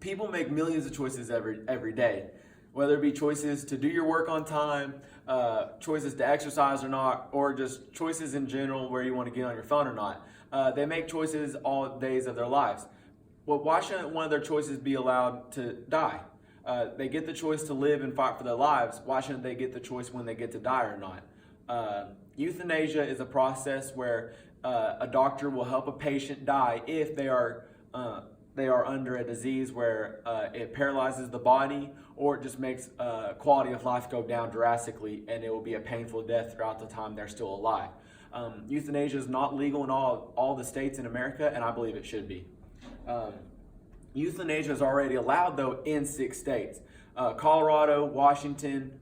People make millions of choices every day, whether it be choices to do your work on time, choices to exercise or not, or just choices in general where you want to get on your phone or not. They make choices all days of their lives. Well, why shouldn't one of their choices be allowed to die? They get the choice to live and fight for their lives. Why shouldn't they get the choice when they get to die or not? Euthanasia is a process where a doctor will help a patient die if they are under a disease where it paralyzes the body, or it just makes quality of life go down drastically, and it will be a painful death throughout the time they're still alive. Euthanasia is not legal in all the states in America, and I believe it should be. Euthanasia is already allowed, though, in 6 states. Colorado, Washington,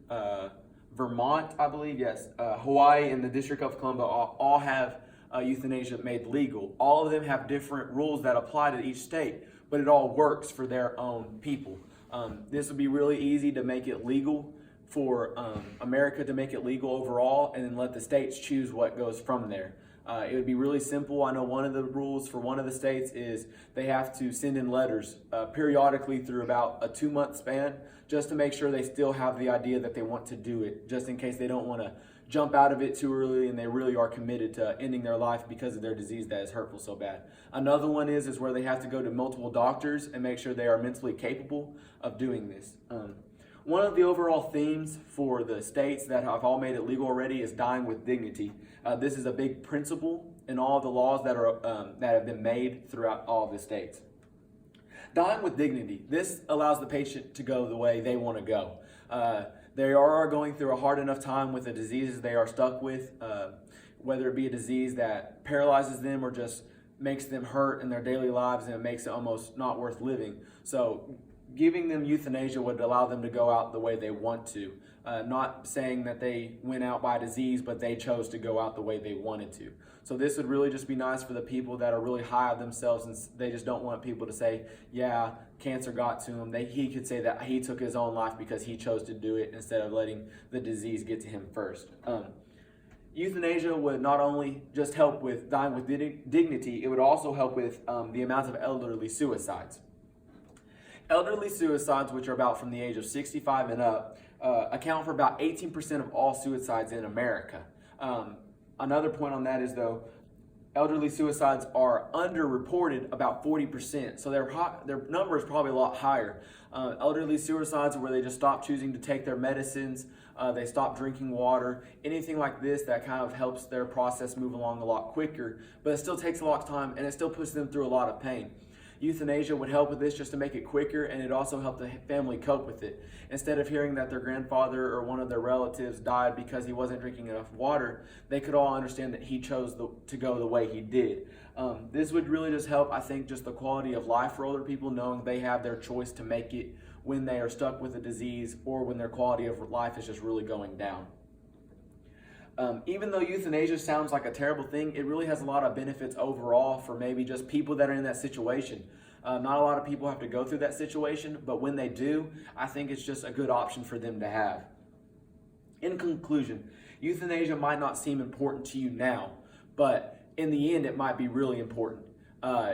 Vermont, I believe, yes, Hawaii, and the District of Columbia all have euthanasia made legal. All of them have different rules that apply to each state, but it all works for their own people. This would be really easy to make it legal for America, to make it legal overall, and then let the states choose what goes from there. It would be really simple. I know one of the rules for one of the states is they have to send in letters periodically through about a 2-month span, just to make sure they still have the idea that they want to do it, just in case they don't want to jump out of it too early and they really are committed to ending their life because of their disease that is hurtful so bad. Another one is where they have to go to multiple doctors and make sure they are mentally capable of doing this. One of the overall themes for the states that have all made it legal already is dying with dignity. This is a big principle in all the laws that have been made throughout all of the states. Dying with dignity. This allows the patient to go the way they want to go. They are going through a hard enough time with the diseases they are stuck with, whether it be a disease that paralyzes them or just makes them hurt in their daily lives and it makes it almost not worth living. So giving them euthanasia would allow them to go out the way they want to. Not saying that they went out by disease, but they chose to go out the way they wanted to. So this would really just be nice for the people that are really high of themselves and they just don't want people to say, yeah, cancer got to him. He could say that he took his own life because he chose to do it instead of letting the disease get to him first. Euthanasia would not only just help with dying with dignity, it would also help with the amount of elderly suicides. Elderly suicides, which are about from the age of 65 and up, account for about 18% of all suicides in America. Another point on that is, though, elderly suicides are underreported about 40%, so their number is probably a lot higher. Elderly suicides are where they just stop choosing to take their medicines, they stop drinking water, anything like this that kind of helps their process move along a lot quicker, but it still takes a lot of time and it still puts them through a lot of pain. Euthanasia would help with this just to make it quicker, and it also helped the family cope with it. Instead of hearing that their grandfather or one of their relatives died because he wasn't drinking enough water, they could all understand that he chose to go the way he did. This would really just help, I think, just the quality of life for older people, knowing they have their choice to make it when they are stuck with a disease or when their quality of life is just really going down. Even though euthanasia sounds like a terrible thing, it really has a lot of benefits overall for maybe just people that are in that situation. Not a lot of people have to go through that situation, but when they do, I think it's just a good option for them to have. In conclusion, euthanasia might not seem important to you now, but in the end, it might be really important.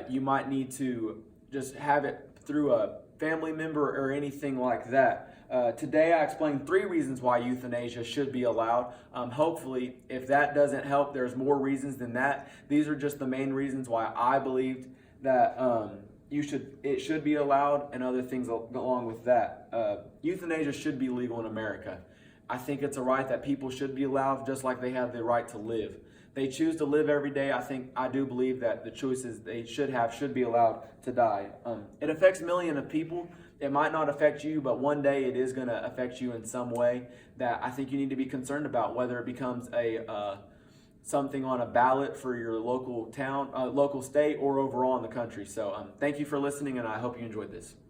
You might need to just have it through a family member or anything like that. Today I explained 3 reasons why euthanasia should be allowed. Hopefully, if that doesn't help, there's more reasons than that. These are just the main reasons why I believed that it should be allowed, and other things along with that. Euthanasia should be legal in America. I think it's a right that people should be allowed, just like they have the right to live. They choose to live every day. I do believe that the choices they should have should be allowed to die. It affects millions of people. It might not affect you, but one day it is going to affect you in some way that I think you need to be concerned about, whether it becomes something on a ballot for your local town, local state, or overall in the country. So thank you for listening, and I hope you enjoyed this.